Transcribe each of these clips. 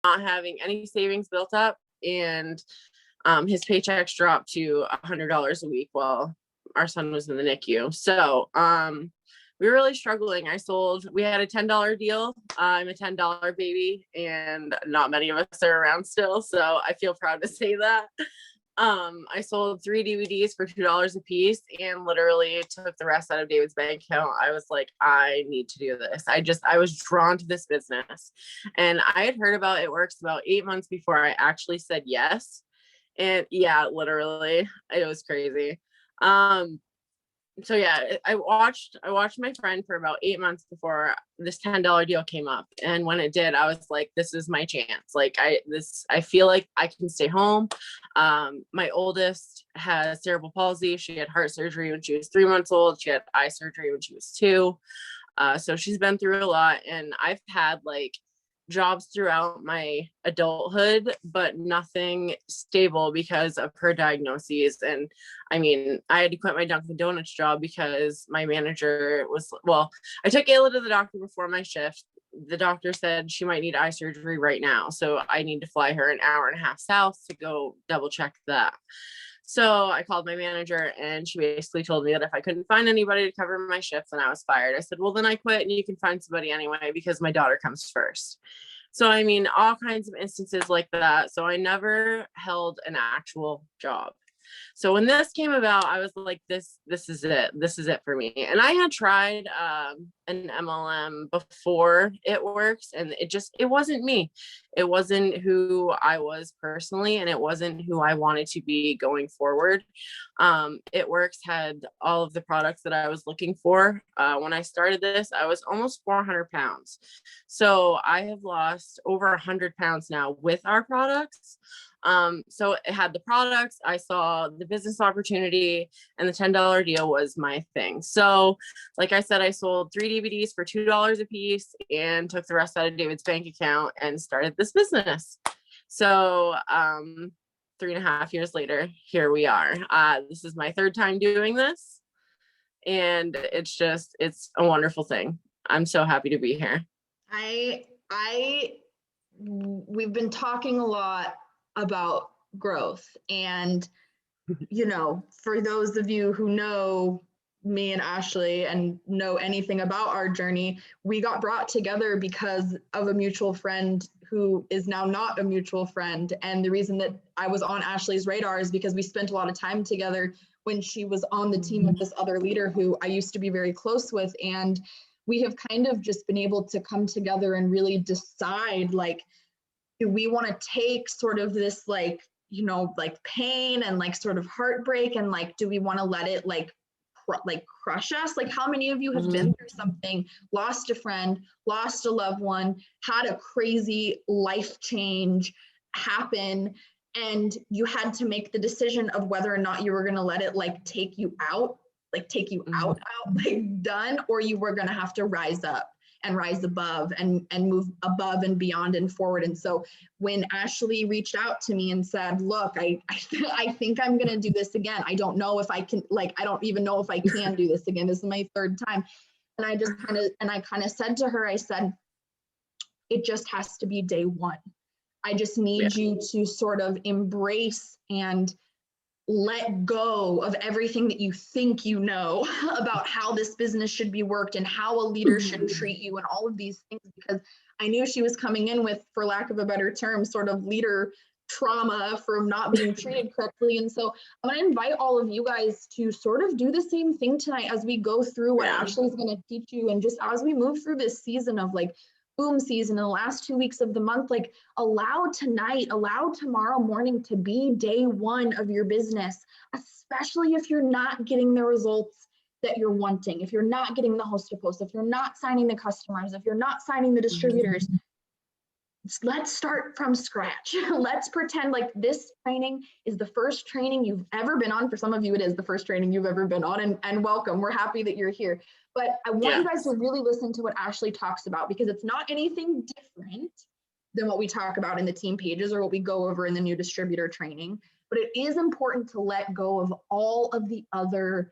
not having any savings built up, and his paychecks dropped to $100 a week while our son was in the NICU. So we were really struggling. We had a $10 deal. I'm a $10 baby, and not many of us are around still, so I feel proud to say that. I sold 3 DVDs for $2 a piece and literally took the rest out of David's bank account. I was like, I need to do this. I was drawn to this business, and I had heard about It Works about 8 months before I actually said yes. And yeah, literally, it was crazy. So yeah, I watched my friend for about 8 months before this $10 deal came up. And when it did, I was like, this is my chance. Like I feel like I can stay home. My oldest has cerebral palsy. She had heart surgery when she was 3 months old. She had eye surgery when she was 2. So she's been through a lot, and I've had like jobs throughout my adulthood, but nothing stable because of her diagnoses. And I mean, I had to quit my Dunkin' Donuts job because my manager I took Ayla to the doctor before my shift. The doctor said she might need eye surgery right now. So I need to fly her an hour and a half south to go double check that. So I called my manager, and she basically told me that if I couldn't find anybody to cover my shifts, then I was fired. I said, well, then I quit, and you can find somebody anyway, because my daughter comes first. So, I mean, all kinds of instances like that. So I never held an actual job. So when this came about, I was like, this is it. This is it for me. And I had tried an MLM before It Works, and it wasn't me. It wasn't who I was personally, and it wasn't who I wanted to be going forward. It Works had all of the products that I was looking for. When I started this, I was almost 400 pounds. So I have lost over 100 pounds now with our products. So it had the products, I saw the business opportunity, and the $10 deal was my thing. So like I said, I sold 3 DVDs for $2 a piece and took the rest out of David's bank account and started this business. So 3.5 years later, here we are. This is my 3rd time doing this, and it's a wonderful thing. I'm so happy to be here. We've been talking a lot about growth, and for those of you who know me and Ashley and know anything about our journey, we got brought together because of a mutual friend who is now not a mutual friend. And the reason that I was on Ashley's radar is because we spent a lot of time together when she was on the team with this other leader who I used to be very close with. And we have kind of just been able to come together and really decide, like, do we want to take sort of this like pain and like sort of heartbreak, and like, do we want to let it like crush us? Like, how many of you have been through something, lost a friend, lost a loved one, had a crazy life change happen, and you had to make the decision of whether or not you were going to let it like take you out, like done, or you were going to have to rise up and rise above and move above and beyond and forward. And so when Ashley reached out to me and said, look, I think I'm going to do this again. I don't know if I can, I don't even know if I can do this again. This is my 3rd time. And I just kind of said to her, I said, it just has to be day 1. I just need you to sort of embrace and let go of everything that you think you know about how this business should be worked and how a leader should treat you and all of these things, because I knew she was coming in with, for lack of a better term, sort of leader trauma from not being treated correctly. And so I'm going to invite all of you guys to sort of do the same thing tonight as we go through what Ashley's going to teach you. And just as we move through this season of like boom season in the last 2 weeks of the month, like allow tomorrow morning to be day 1 of your business, especially if you're not getting the results that you're wanting, if you're not getting the host to post, if you're not signing the customers, if you're not signing the distributors. Let's start from scratch. Let's pretend like this training is the first training you've ever been on. For some of you, it is the first training you've ever been on, and welcome. We're happy that you're here. But I want you guys to really listen to what Ashley talks about, because it's not anything different than what we talk about in the team pages or what we go over in the new distributor training. But it is important to let go of all of the other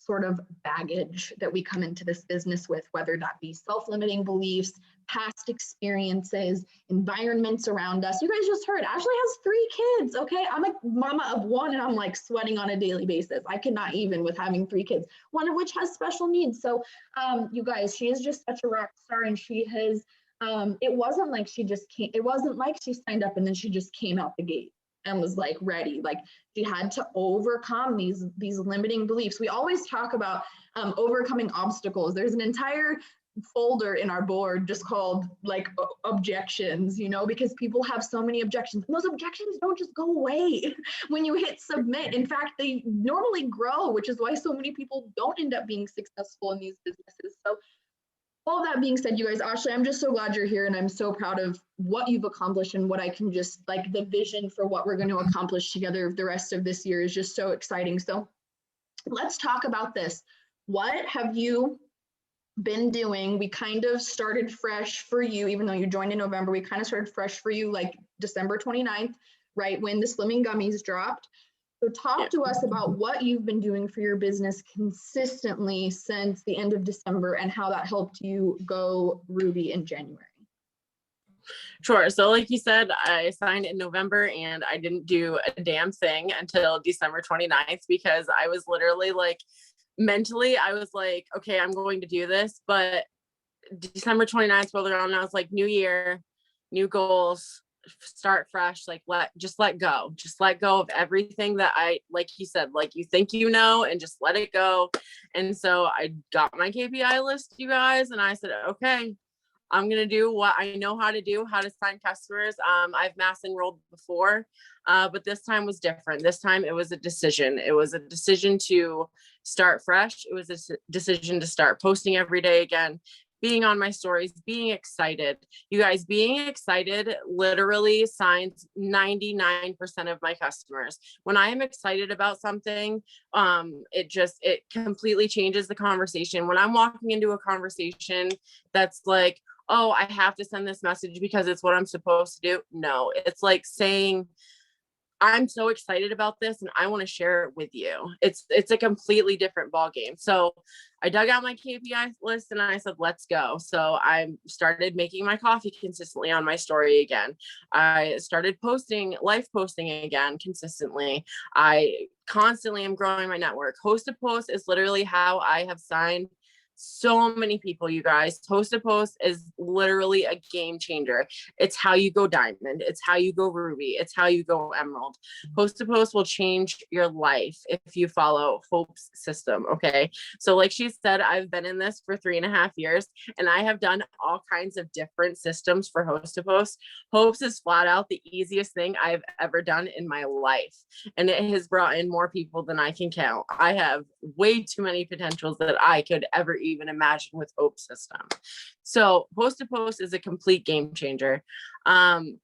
sort of baggage that we come into this business with, whether that be self-limiting beliefs, past experiences, environments around us. You guys just heard, Ashley has 3 kids, okay? I'm a mama of 1 and I'm like sweating on a daily basis. I cannot even with having 3 kids, one of which has special needs. So you guys, she is just such a rock star, and she has, it wasn't like she just came, it wasn't like she signed up and then she just came out the gate and was like ready. Like she had to overcome these limiting beliefs. We always talk about overcoming obstacles. There's an entire folder in our board just called like objections, you know, because people have so many objections. And those objections don't just go away when you hit submit. In fact, they normally grow, which is why so many people don't end up being successful in these businesses. So all that being said, you guys, Ashley, I'm just so glad you're here, and I'm so proud of what you've accomplished and what I can just like the vision for what we're going to accomplish together the rest of this year is just so exciting. So let's talk about this. What have you been doing? We kind of started fresh for you, even though you joined in November, we kind of started fresh for you like December 29th, right when the Slimming Gummies dropped. So talk to us about what you've been doing for your business consistently since the end of December and how that helped you go Ruby in January. Sure. So like you said, I signed in November and I didn't do a damn thing until December 29th because I was literally like, mentally, I was like, okay, I'm going to do this. But December 29th rolled around and I was like, new year, new goals, start fresh, like just let go of everything that I, like you said, like you think, you know, and just let it go. And so I got my KPI list, you guys, and I said, okay, I'm going to do what I know how to do, how to sign customers. I've mass enrolled before, but this time was different. This time it was a decision. It was a decision to start fresh. It was a decision to start posting every day again, being on my stories, being excited. You guys, being excited literally signs 99% of my customers. When I am excited about something, it completely changes the conversation. When I'm walking into a conversation that's like, oh, I have to send this message because it's what I'm supposed to do. No, it's like saying, I'm so excited about this and I want to share it with you. It's a completely different ball game. So I dug out my KPI list and I said, let's go. So I started making my coffee consistently on my story again. I started live posting again consistently. I constantly am growing my network. Host to post is literally how I have signed so many people, you guys. Host to post is literally a game changer. It's how you go diamond. It's how you go ruby. It's how you go emerald. Host to post will change your life if you follow Hope's system. Okay. So like she said, I've been in this for 3.5 years and I have done all kinds of different systems for host to post. Hope's is flat out the easiest thing I've ever done in my life. And it has brought in more people than I can count. I have way too many potentials that I could ever even imagine with Hope's system. So post to post is a complete game changer. And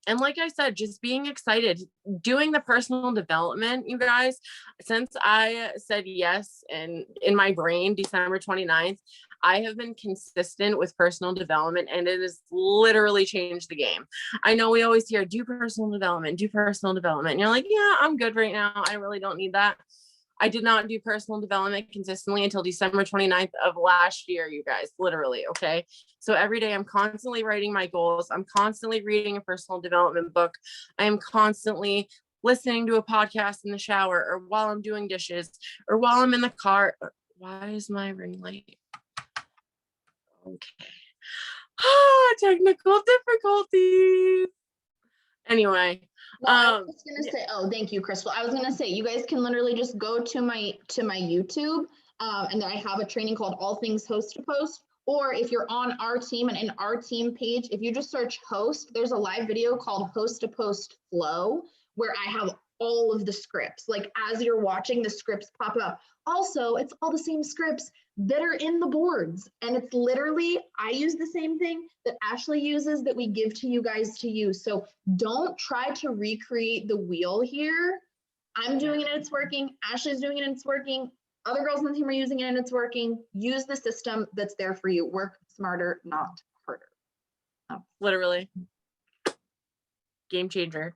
like I said, just being excited, doing the personal development, you guys, since I said yes, and in my brain, December 29th, I have been consistent with personal development and it has literally changed the game. I know we always hear, do personal development. And you're like, yeah, I'm good right now. I really don't need that. I did not do personal development consistently until December 29th of last year, you guys, literally. Okay. So every day I'm constantly writing my goals. I'm constantly reading a personal development book. I am constantly listening to a podcast in the shower or while I'm doing dishes or while I'm in the car. Why is my ring light? Okay. Technical difficulties. Anyway. I was gonna say, oh, thank you, Crystal. I was gonna say, you guys can literally just go to my YouTube, and then I have a training called All Things Host to Post. Or if you're on our team and in our team page, if you just search host, there's a live video called Host to Post Flow, where I have all of the scripts. Like as you're watching, the scripts pop up. Also, it's all the same scripts that are in the boards. And it's literally, I use the same thing that Ashley uses that we give to you guys to use. So don't try to recreate the wheel here. I'm doing it and it's working. Ashley's doing it and it's working. Other girls on the team are using it and it's working. Use the system that's there for you. Work smarter, not harder. Literally. game changer.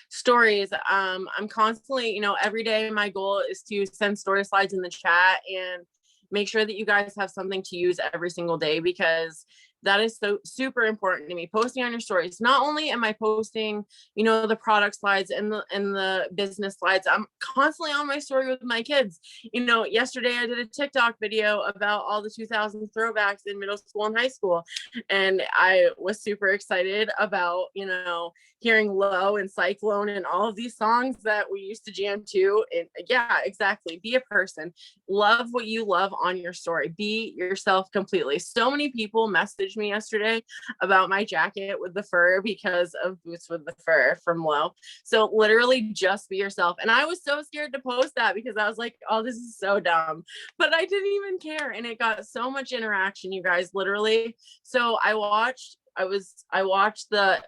Stories. I'm constantly, you know, every day my goal is to send story slides in the chat and make sure that you guys have something to use every single day, because that is so super important to me. Posting on your stories. Not only am I posting, you know, the product slides and the business slides, I'm constantly on my story with my kids. You know, yesterday I did a TikTok video about all the 2000 throwbacks in middle school and high school. And I was super excited about, you know, hearing Low and Cyclone and all of these songs that we used to jam to. And yeah, exactly. Be a person. Love what you love on your story. Be yourself completely. So many people messaged me yesterday about my jacket with the fur because of Boots with the Fur from Low. So literally just be yourself. And I was so scared to post that because I was like, oh, this is so dumb. But I didn't even care. And it got so much interaction, you guys, literally. So I watched the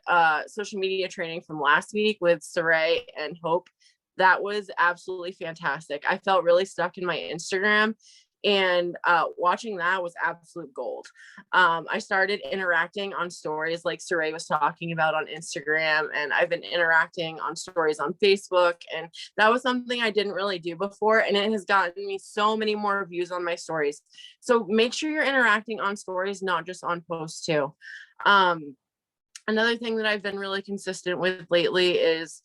social media training from last week with Saray and Hope. That was absolutely fantastic. I felt really stuck in my Instagram, and watching that was absolute gold. I started interacting on stories like Saray was talking about on Instagram, and I've been interacting on stories on Facebook, and that was something I didn't really do before, and it has gotten me so many more views on my stories. So make sure you're interacting on stories, not just on posts too. Another thing that I've been really consistent with lately is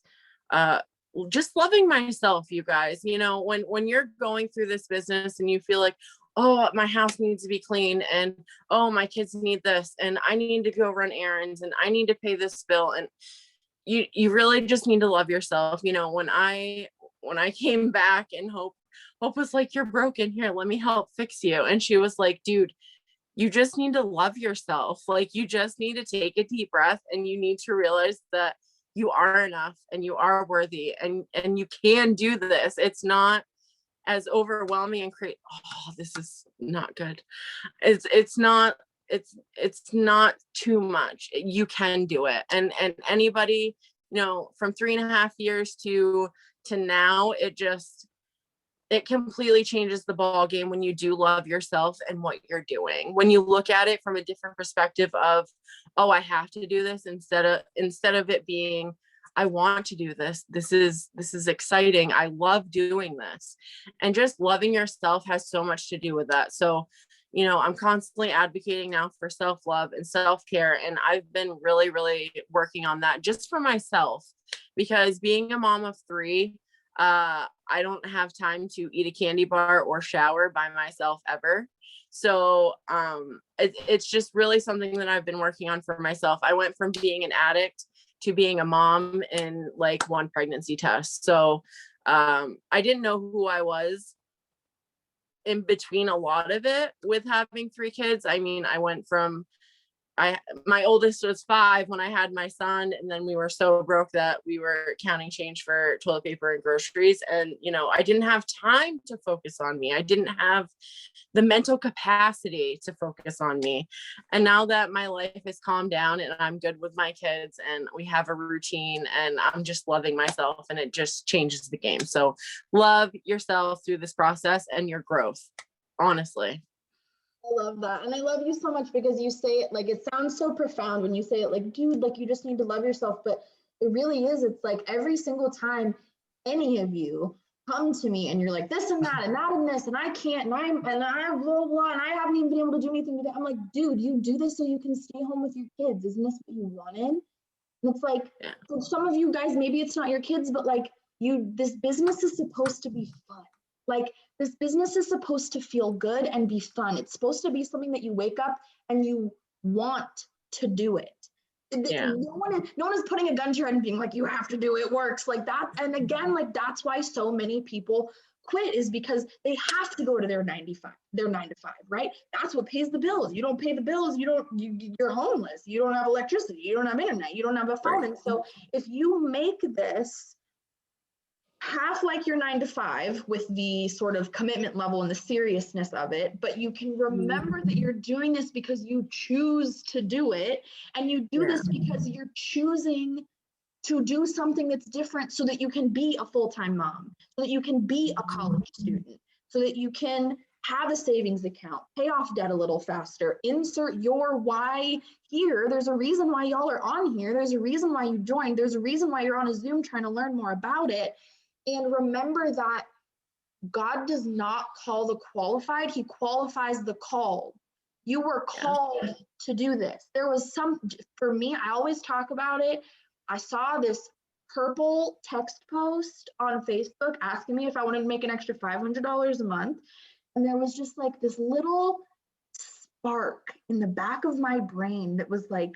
just loving myself, you guys. You know, when you're going through this business and you feel like, oh, my house needs to be clean, and oh, my kids need this, and I need to go run errands, and I need to pay this bill, and you really just need to love yourself. You know, when I came back and Hope was like, you're broken, here, let me help fix you. And she was like, dude, you just need to love yourself. Like, you just need to take a deep breath, and you need to realize that you are enough and you are worthy, and you can do this. It's not as overwhelming and oh, this is not good. It's not too much. You can do it. And anybody, you know, from 3.5 years to now, it completely changes the ball game when you do love yourself and what you're doing. When you look at it from a different perspective of, oh, I have to do this, instead of it being, I want to do this. This is exciting. I love doing this. And just loving yourself has so much to do with that. So, you know, I'm constantly advocating now for self-love and self-care. And I've been really, really working on that just for myself, because being a mom of 3, I don't have time to eat a candy bar or shower by myself ever. So it's just really something that I've been working on for myself. I went from being an addict to being a mom in like 1 pregnancy test. So I didn't know who I was in between a lot of it with having 3 kids. I mean, I went from my oldest was 5 when I had my son, and then we were so broke that we were counting change for toilet paper and groceries. And, you know, I didn't have time to focus on me. I didn't have the mental capacity to focus on me. And now that my life has calmed down and I'm good with my kids and we have a routine and I'm just loving myself, and it just changes the game. So love yourself through this process and your growth, honestly. I love that. And I love you so much because you say it like, it sounds so profound when you say it, like, dude, like, you just need to love yourself. But it really is. It's like every single time any of you come to me and you're like this and that and this, and I can't, and I blah, blah, and I haven't even been able to do anything today. I'm like, dude, you do this so you can stay home with your kids. Isn't this what you wanted? And it's like, for some of you guys, maybe it's not your kids, but like this business is supposed to be fun. Like, this business is supposed to feel good and be fun. It's supposed to be something that you wake up and you want to do it. Yeah. No one is putting a gun to your head and being like, you have to do it, works like that. And again, like, that's why so many people quit, is because they have to go to their 9 to 5, right? That's what pays the bills. You don't pay the bills, you're homeless. You don't have electricity, you don't have internet, you don't have a phone. And so if you make this half like your 9 to 5 with the sort of commitment level and the seriousness of it, but you can remember that you're doing this because you choose to do it, and you do this because you're choosing to do something that's different so that you can be a full-time mom, so that you can be a college student, so that you can have a savings account, pay off debt a little faster, insert your why here. There's a reason why y'all are on here. There's a reason why you joined. There's a reason why you're on a Zoom trying to learn more about it. And remember that God does not call the qualified, he qualifies the called. You were called to do this. There was for me, I always talk about it. I saw this purple text post on Facebook asking me if I wanted to make an extra $500 a month. And there was just like this little spark in the back of my brain that was like,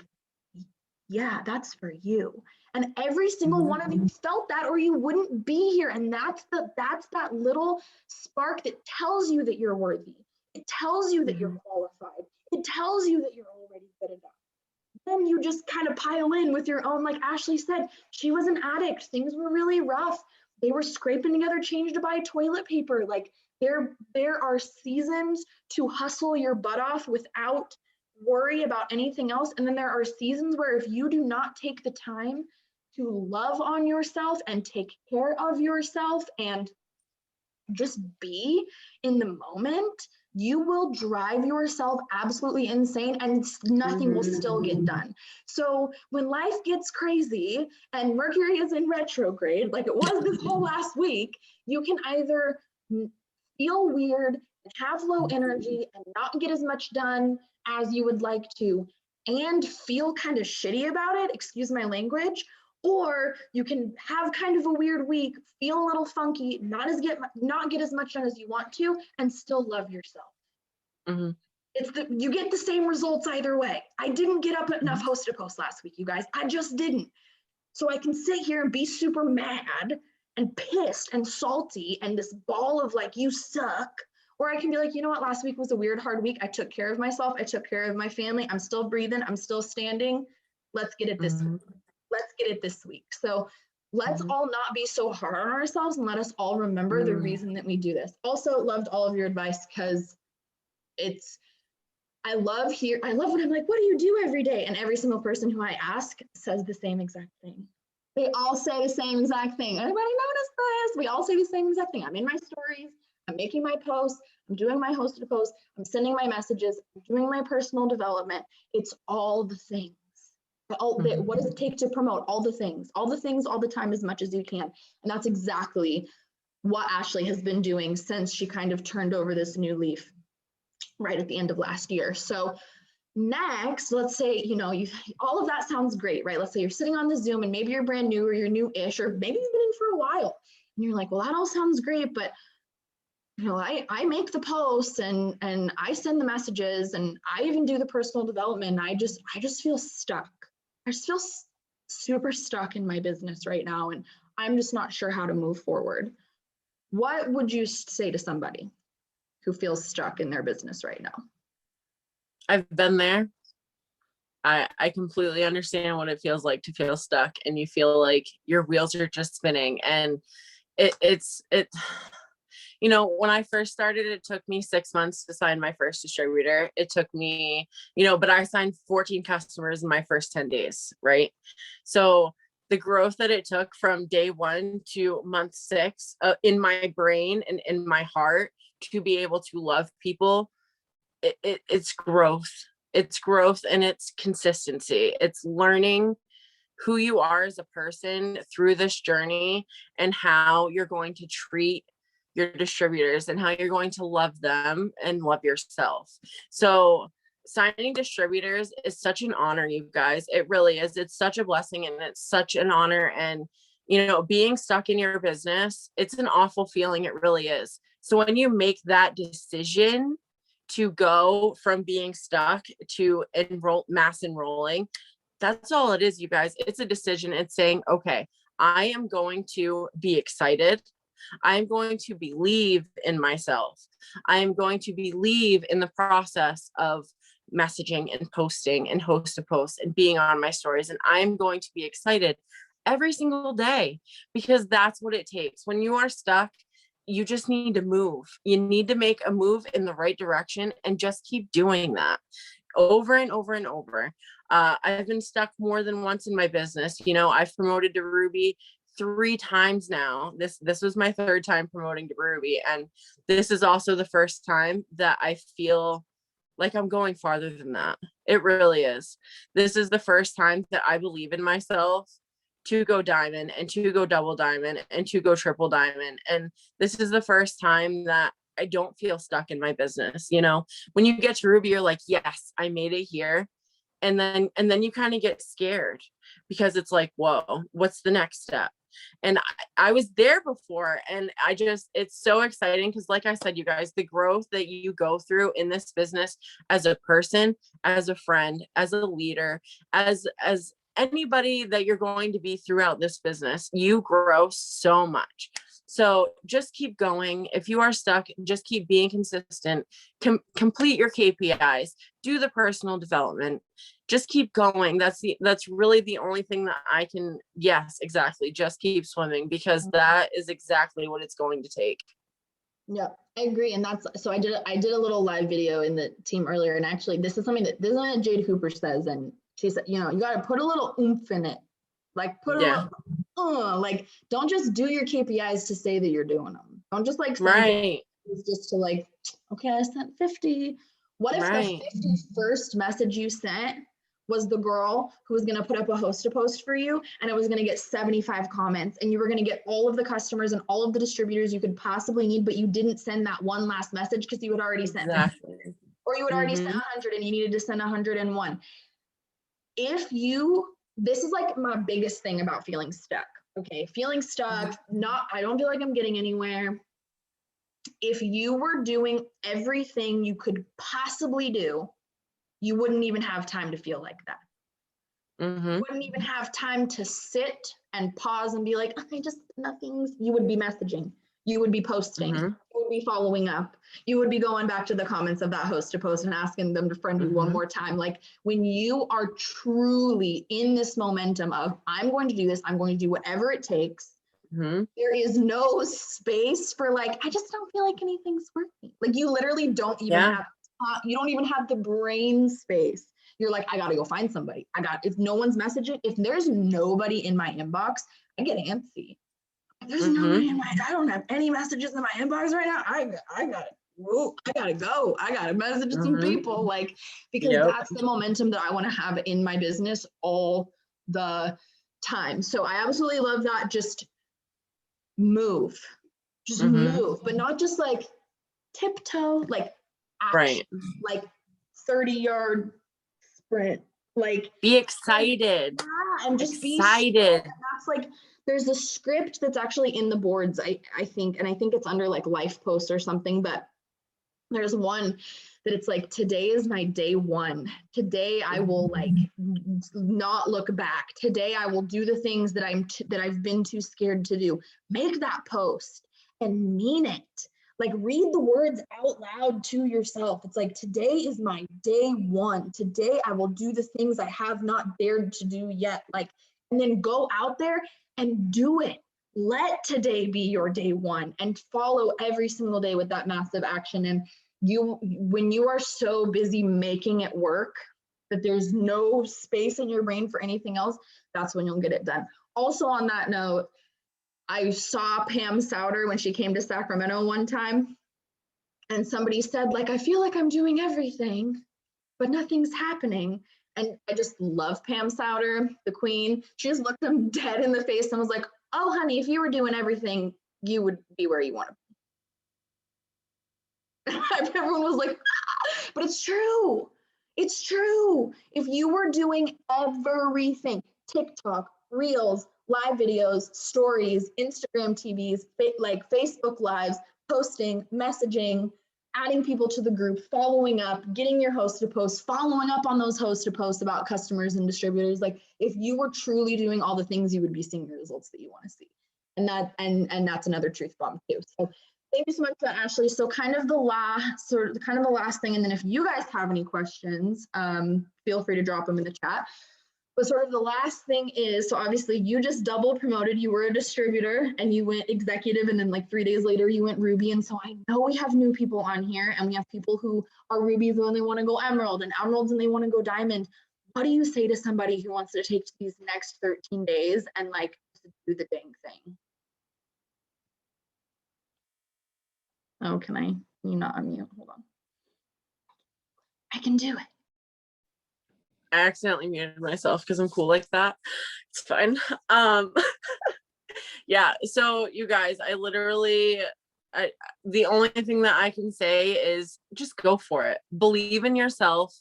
yeah, that's for you. And every single one of you felt that, or you wouldn't be here. And that's that little spark that tells you that you're worthy. It tells you that you're qualified. It tells you that you're already good enough. Then you just kind of pile in with your own, like Ashley said, she was an addict. Things were really rough. They were scraping together change to buy toilet paper. Like there are seasons to hustle your butt off without worry about anything else. And then there are seasons where if you do not take the time to love on yourself and take care of yourself and just be in the moment, you will drive yourself absolutely insane and nothing will still get done. So when life gets crazy and Mercury is in retrograde, like it was this whole last week, you can either feel weird and have low energy and not get as much done as you would like to and feel kind of shitty about it, excuse my language, or you can have kind of a weird week, feel a little funky, not get as much done as you want to, and still love yourself. You get the same results either way. I didn't get up enough hosted posts last week, you guys. I just didn't. So I can sit here and be super mad and pissed and salty and this ball of like, you suck. Or I can be like, you know what, last week was a weird, hard week. I took care of myself. I took care of my family. I'm still breathing. I'm still standing. Let's get it this week. Let's get it this week. So let's all not be so hard on ourselves and let us all remember the reason that we do this. Also loved all of your advice because I love when I'm like, what do you do every day? And every single person who I ask says the same exact thing. They all say the same exact thing. Anybody notice this? We all say the same exact thing. I'm in my stories. I'm making my posts. I'm doing my hosted posts. I'm sending my messages. I'm doing my personal development. It's all the things. What does it take to promote all the things all the time, as much as you can? And that's exactly what Ashley has been doing since she kind of turned over this new leaf right at the end of last year. So next, let's say, all of that sounds great, right? Let's say you're sitting on the Zoom and maybe you're brand new or you're new-ish, or maybe you've been in for a while and you're like, well, that all sounds great, but I make the posts and I send the messages and I even do the personal development. I just feel stuck. I just feel super stuck in my business right now. And I'm just not sure how to move forward. What would you say to somebody who feels stuck in their business right now? I've been there. I completely understand what it feels like to feel stuck and you feel like your wheels are just spinning. And when I first started, it took me 6 months to sign my first distributor. It took me, but I signed 14 customers in my first 10 days, right? So the growth that it took from day 1 to month 6 in my brain and in my heart to be able to love people, it's growth. It's growth and it's consistency. It's learning who you are as a person through this journey and how you're going to treat your distributors and how you're going to love them and love yourself. So signing distributors is such an honor, you guys. It really is. It's such a blessing and it's such an honor. And, being stuck in your business, it's an awful feeling. It really is. So when you make that decision to go from being stuck to mass enrolling, that's all it is, you guys. It's a decision. It's saying, okay, I am going to be excited. I'm going to believe in myself. I'm going to believe in the process of messaging and posting and host a post and being on my stories. And I'm going to be excited every single day because that's what it takes. When you are stuck, you just need to move. You need to make a move in the right direction and just keep doing that over and over and over. I've been stuck more than once in my business. I've promoted to Ruby 3 times now. This was my 3rd time promoting to Ruby, and this is also the first time that I feel like I'm going farther than that. It really is. This is the first time that I believe in myself to go diamond and to go double diamond and to go triple diamond. And this is the first time that I don't feel stuck in my business. You know, when you get to Ruby, you're like, yes, I made it here. And then you kind of get scared because it's like, whoa, what's the next step? And I was there before, and it's so exciting because, like I said, you guys, the growth that you go through in this business as a person, as a friend, as a leader, as anybody that you're going to be throughout this business, you grow so much. So just keep going. If you are stuck, just keep being consistent, complete your KPIs, do the personal development, just keep going. That's really the only thing that I can, yes, exactly. Just keep swimming, because that is exactly what it's going to take. Yeah, I agree. And so I did a little live video in the team earlier, and actually this is something that Jade Hooper says, and she said, you know, you got to put a little oomph in it. Like put a little, like, don't just do your KPIs to say that you're doing them. Don't just like, right. It's just to like, okay, I sent 50. What if the 51st message you sent was the girl who was going to put up a host post for you, and it was going to get 75 comments, and you were going to get all of the customers and all of the distributors you could possibly need, but you didn't send that one last message because you had already sent 50, or you had already sent 100 and you needed to send 101. This is like my biggest thing about feeling stuck. Okay, feeling stuck, I don't feel like I'm getting anywhere. If you were doing everything you could possibly do, you wouldn't even have time to feel like that. You wouldn't even have time to sit and pause and be like, you would be messaging, you would be posting, you would be following up, you would be going back to the comments of that host to post and asking them to friend you one more time. Like, when you are truly in this momentum of, I'm going to do this, I'm going to do whatever it takes, there is no space for like, I just don't feel like anything's working. Like, you literally don't even have, you don't even have the brain space. You're like, I gotta go find somebody. If no one's messaging, if there's nobody in my inbox, I get antsy. If there's nobody I don't have any messages in my inbox right now. I gotta go. I gotta message some people, like, because that's the momentum that I want to have in my business all the time. So I absolutely love that. Just move, but not just like tiptoe, like action, like 30-yard sprint, like be excited, and just excited. That's like, there's a script that's actually in the boards, I think, and I think it's under like life post or something, but there's one that it's like, today is my day one. Today I will like not look back. Today I will do the things that I've been too scared to do. Make that post and mean it. Like, read the words out loud to yourself. It's like, today is my day one. Today I will do the things I have not dared to do yet. Like, and then go out there and do it. Let today be your day one, and follow every single day with that massive action. And when you are so busy making it work that there's no space in your brain for anything else, that's when you'll get it done. Also, on that note, I saw Pam Souter when she came to Sacramento one time, and somebody said, like, I feel like I'm doing everything, but nothing's happening. And I just love Pam Souter, the queen. She just looked him dead in the face and was like, oh, honey, if you were doing everything, you would be where you want to be. Everyone was like, but it's true. It's true. If you were doing everything, TikTok, Reels, live videos, stories, Instagram TVs, like Facebook Lives, posting, messaging, adding people to the group, following up, getting your host to post, following up on those hosts to post about customers and distributors. Like, if you were truly doing all the things, you would be seeing the results that you want to see. And that's another truth bomb too. So thank you so much for that, Ashley. So kind of the last thing, and then if you guys have any questions, feel free to drop them in the chat. But sort of the last thing is, so obviously you just double promoted, you were a distributor and you went executive, and then like 3 days later you went Ruby. And so I know we have new people on here, and we have people who are Rubies when they want to go Emerald, and Emeralds and they want to go Diamond. What do you say to somebody who wants to take these next 13 days and like to do the dang thing. Oh, can you not unmute? Hold on. I can do it. I accidentally muted myself because I'm cool like that. It's fine. Yeah, so you guys, the only thing that I can say is just go for it. Believe in yourself.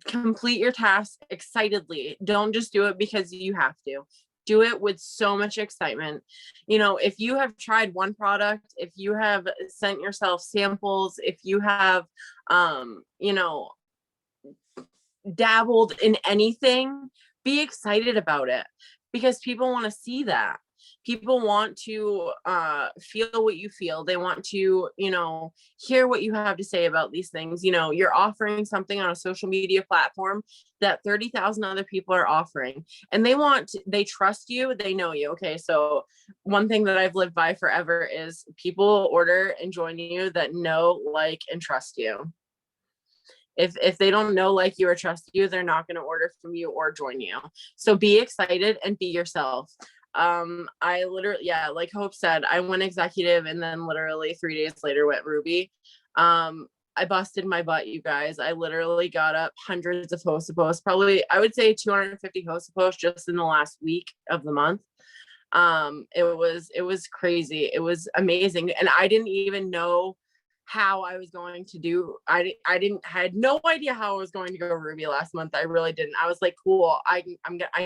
Complete your task excitedly. Don't just do it because you have to. Do it with so much excitement. You know, if you have tried one product, if you have sent yourself samples, if you have, you know, dabbled in anything, be excited about it, because people want to see that. People want to feel what you feel. They want to, you know, hear what you have to say about these things. You know, you're offering something on a social media platform that 30,000 other people are offering, and they trust you. They know you. Okay. So one thing that I've lived by forever is people order and join you that know, like, and trust you. If they don't know, like you, or trust you, they're not going to order from you or join you. So be excited and be yourself. I literally, yeah, like Hope said, I went executive and then literally 3 days later went Ruby. I busted my butt, you guys. I literally got up hundreds of host posts, probably I would say 250 host posts just in the last week of the month. It was crazy. It was amazing. And I didn't even know how I was going to do. I had no idea how I was going to go Ruby last month. I really didn't. I was like, cool. I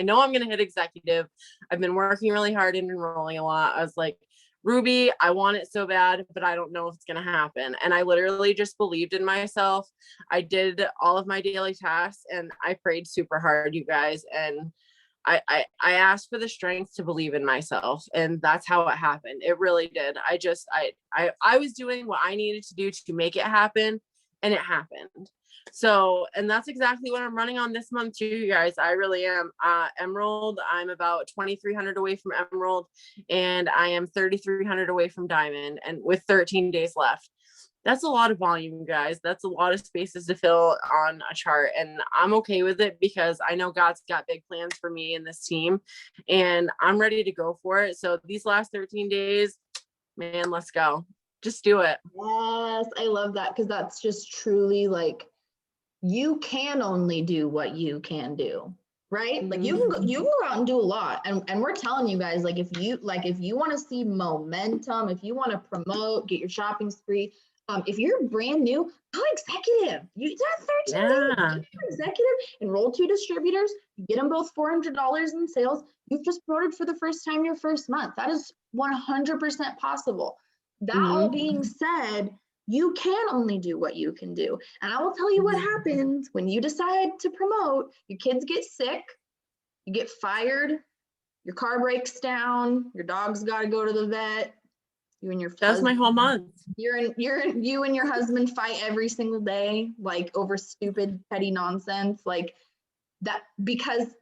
know I'm going to hit executive. I've been working really hard and enrolling a lot. I was like, Ruby, I want it so bad, but I don't know if it's going to happen. And I literally just believed in myself. I did all of my daily tasks and I prayed super hard, you guys. And I asked for the strength to believe in myself, and that's how it happened. It really did. I was doing what I needed to do to make it happen, and it happened. So, and that's exactly what I'm running on this month too, you guys. I really am. Emerald, I'm about 2,300 away from Emerald, and I am 3,300 away from Diamond, and with 13 days left. That's a lot of volume, guys. That's a lot of spaces to fill on a chart. And I'm okay with it because I know God's got big plans for me and this team, and I'm ready to go for it. So these last 13 days, man, let's go. Just do it. Yes, I love that, because that's just truly like, you can only do what you can do, right? Like you can go out and do a lot. And we're telling you guys, like, if you want to see momentum, if you want to promote, get your shopping spree, if you're brand new, go executive. You got 13 days, executive, enroll 2 distributors, you get them both $400 in sales. You've just promoted for the first time your first month. That is 100% possible. That all being said, you can only do what you can do. And I will tell you what happens when you decide to promote. Your kids get sick, you get fired, your car breaks down, your dog's got to go to the vet. You and your That's my whole month. You and your husband fight every single day, like over stupid petty nonsense, like that, because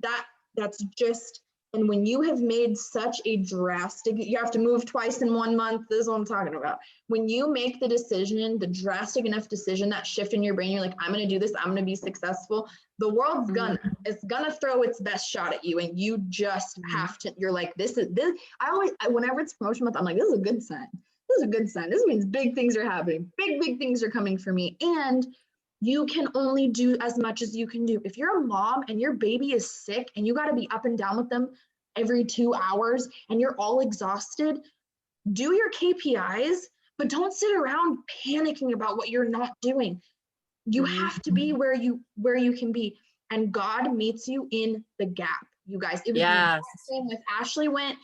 that's just. And when you have made such a drastic, you have to move twice in 1 month. This is what I'm talking about. When you make the decision, the drastic enough decision, that shift in your brain, you're like, I'm going to do this. I'm going to be successful. The world's it's going to throw its best shot at you. And you just have to, you're like, this. Whenever it's promotion month, I'm like, this is a good sign. This is a good sign. This means big things are happening. Big things are coming for me. And you can only do as much as you can do. If you're a mom and your baby is sick and you got to be up and down with them every 2 hours and you're all exhausted, do your KPIs, but don't sit around panicking about what you're not doing. You have to be where you can be, and God meets you in the gap, you guys. It was the same with Ashley went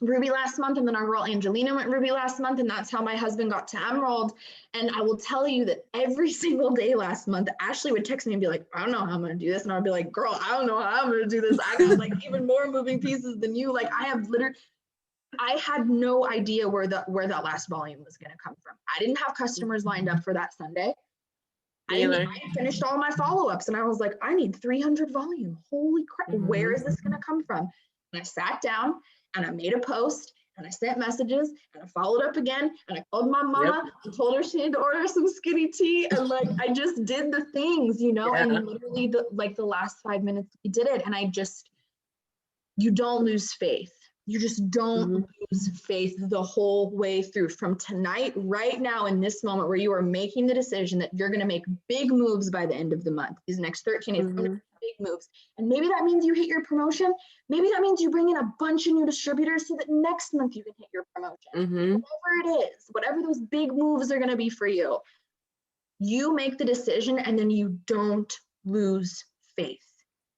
Ruby last month, and then our girl Angelina went Ruby last month, and that's how my husband got to Emerald. And I will tell you that every single day last month, Ashley would text me and be like, I don't know how I'm going to do this. And I'd be like, girl, I don't know how I'm going to do this. I got like even more moving pieces than you. Like I had no idea where that last volume was going to come from. I didn't have customers lined up for that Sunday. I finished all my follow-ups and I was like, I need 300 volume. Holy crap. Where is this going to come from? And I sat down and I made a post and I sent messages and I followed up again and I called my mama and told her she needed to order some skinny tea. And like, I just did the things, and literally the last 5 minutes we did it. And you don't lose faith. You just don't lose faith the whole way through. From tonight, right now, in this moment where you are making the decision that you're going to make big moves by the end of the month, these next 13 days, big moves. And maybe that means you hit your promotion. Maybe that means you bring in a bunch of new distributors so that next month you can hit your promotion. Whatever it is, whatever those big moves are going to be for you, you make the decision and then you don't lose faith.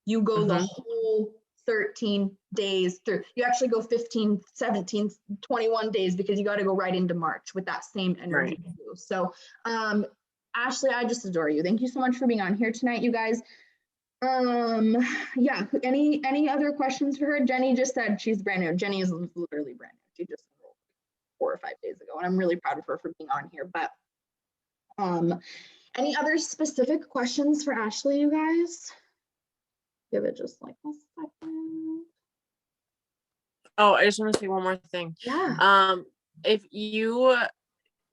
You go the whole 13 days through. You actually go 15, 17, 21 days because you got to go right into March with that same energy. Too. So, Ashley, I just adore you. Thank you so much for being on here tonight, you guys. Yeah, any other questions for her? Jenny just said she's brand new. Jenny is literally brand new. She just enrolled 4 or 5 days ago, and I'm really proud of her for being on here. But any other specific questions for Ashley, you guys? Give it just like a second. Oh, I just want to say one more thing. Yeah. If you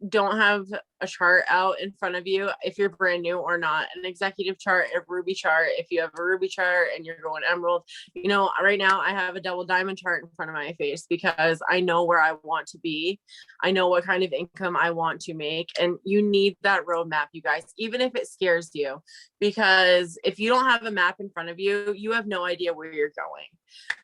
don't have a chart out in front of you, if you're brand new or not, an executive chart, a Ruby chart, if you have a Ruby chart and you're going Emerald, you know, right now I have a double diamond chart in front of my face because I know where I want to be. I know what kind of income I want to make. And you need that roadmap, you guys, even if it scares you, because if you don't have a map in front of you, you have no idea where you're going.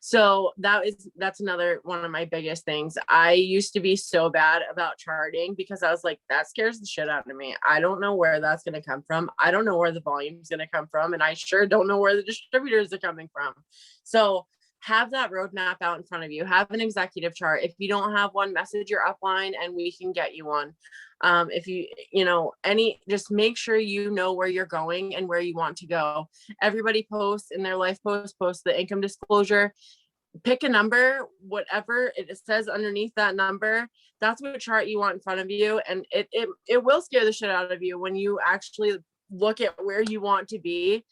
So that's another one of my biggest things. I used to be so bad about charting because I was like, that scares the shit out of me. I don't know where that's going to come from. I don't know where the volume is going to come from. And I sure don't know where the distributors are coming from. So have that roadmap out in front of you. Have an executive chart. If you don't have one, message your upline and we can get you one. If just make sure you know where you're going and where you want to go. Everybody posts in their life post the income disclosure. Pick a number, whatever it says underneath that number, that's what chart you want in front of you. And it will scare the shit out of you when you actually look at where you want to be.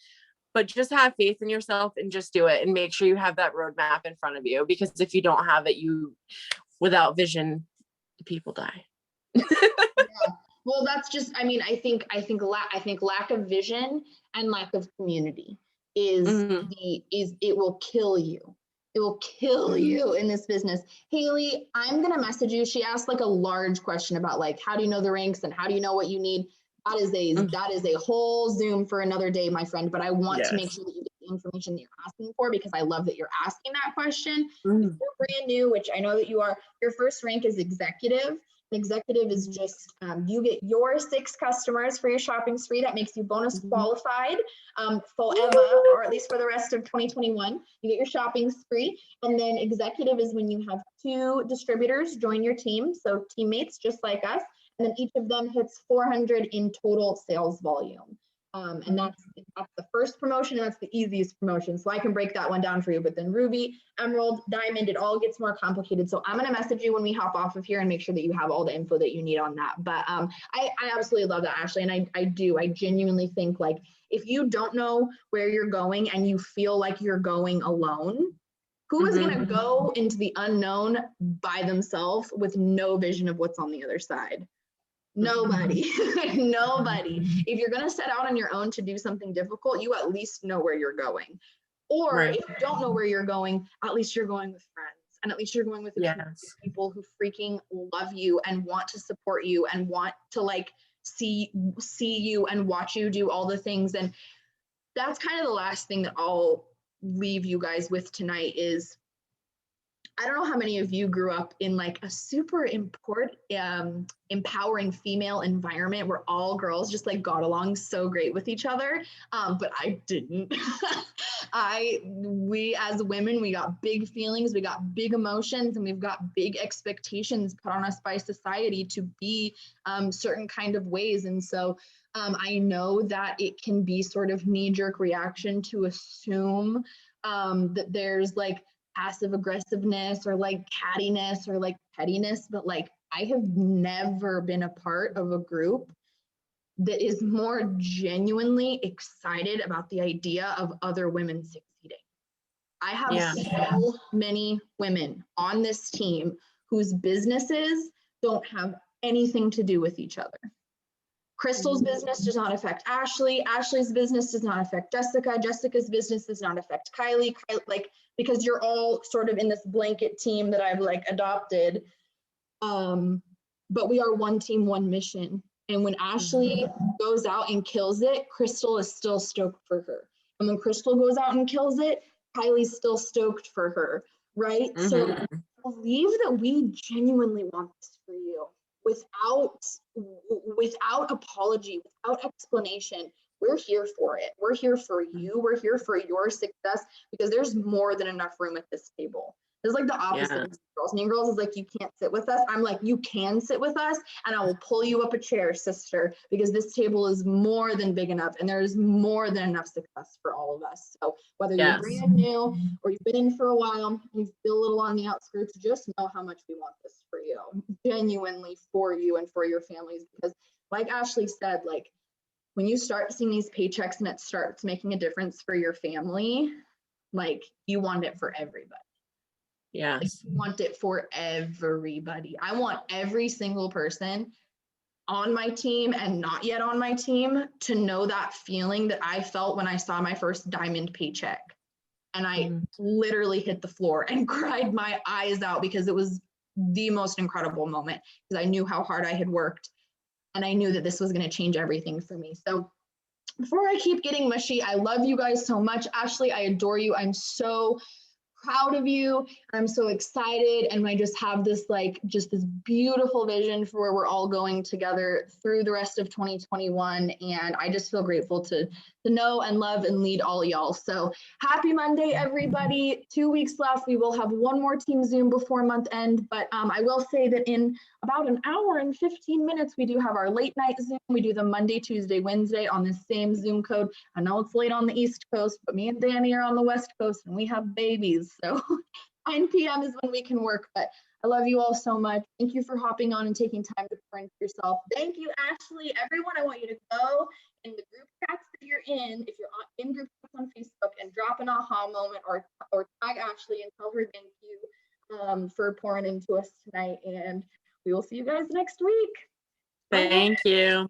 But just have faith in yourself and just do it and make sure you have that roadmap in front of you, because if you don't have it, without vision, people die. Yeah. Well, that's just, I mean, I think lack of vision and lack of community is it will kill you. It will kill you in this business. Haley, I'm going to message you. She asked like a large question about like, how do you know the ranks and how do you know what you need? That is a whole Zoom for another day, my friend. But I want to make sure that you get the information that you're asking for, because I love that you're asking that question. If you're brand new, which I know that you are, your first rank is executive. Executive is just, you get your 6 customers for your shopping spree. That makes you bonus qualified forever, or at least for the rest of 2021. You get your shopping spree. And then executive is when you have 2 distributors join your team. So teammates just like us. And then each of them hits 400 in total sales volume. And that's the first promotion, and that's the easiest promotion. So I can break that one down for you. But then Ruby, Emerald, Diamond, it all gets more complicated. So I'm going to message you when we hop off of here and make sure that you have all the info that you need on that. But I absolutely love that, Ashley. And I genuinely think, like, if you don't know where you're going and you feel like you're going alone, who is going to go into the unknown by themselves with no vision of what's on the other side? Nobody. Nobody. If you're going to set out on your own to do something difficult, you at least know where you're going. Or if you don't know where you're going, at least you're going with friends. And at least you're going with people who freaking love you and want to support you and want to like see you and watch you do all the things. And that's kind of the last thing that I'll leave you guys with tonight is, I don't know how many of you grew up in like a super empowering female environment where all girls just like got along so great with each other. But I didn't. We as women, we got big feelings, we got big emotions, and we've got big expectations put on us by society to be certain kind of ways. And so I know that it can be sort of knee-jerk reaction to assume that there's like passive aggressiveness or like cattiness or like pettiness, but like I have never been a part of a group that is more genuinely excited about the idea of other women succeeding. I have so many women on this team whose businesses don't have anything to do with each other, Crystal's business does not affect Ashley. Ashley's business does not affect Jessica. Jessica's business does not affect Kylie. Like, because you're all sort of in this blanket team that I've like adopted. But we are one team, one mission. And when Ashley goes out and kills it, Crystal is still stoked for her. And when Crystal goes out and kills it, Kylie's still stoked for her, right? So believe that we genuinely want this for you without apology, without explanation. We're here for it. We're here for you. We're here for your success, because there's more than enough room at this table. It's like the opposite of Girls. Mean Girls is like, you can't sit with us. I'm like, you can sit with us, and I will pull you up a chair, sister, because this table is more than big enough, and there's more than enough success for all of us. So whether you're brand new or you've been in for a while, you feel a little on the outskirts, just know how much we want this for you, genuinely for you and for your families. Because like Ashley said, like, when you start seeing these paychecks and it starts making a difference for your family, like, you want it for everybody. Yes. Like, you want it for everybody. I want every single person on my team and not yet on my team to know that feeling that I felt when I saw my first diamond paycheck. And I literally hit the floor and cried my eyes out, because it was the most incredible moment, because I knew how hard I had worked, and I knew that this was going to change everything for me. So before I keep getting mushy, I love you guys so much. Ashley, I adore you. I'm so proud of you. I'm so excited, and I just have this like just this beautiful vision for where we're all going together through the rest of 2021, and I just feel grateful to know and love and lead all y'all. So happy Monday, everybody. 2 weeks left. We will have one more team Zoom before month end, but I will say that in about an hour and 15 minutes, we do have our late night Zoom. We do the Monday, Tuesday, Wednesday on the same Zoom code. I know it's late on the East Coast, but me and Danny are on the West Coast, and we have babies. So 9 p.m. is when we can work, but I love you all so much. Thank you for hopping on and taking time to pour into yourself. Thank you, Ashley. Everyone, I want you to go in the group chats that you're in, if you're in group chats on Facebook, and drop an aha moment or tag Ashley and tell her thank you for pouring into us tonight. And we will see you guys next week. Thank you.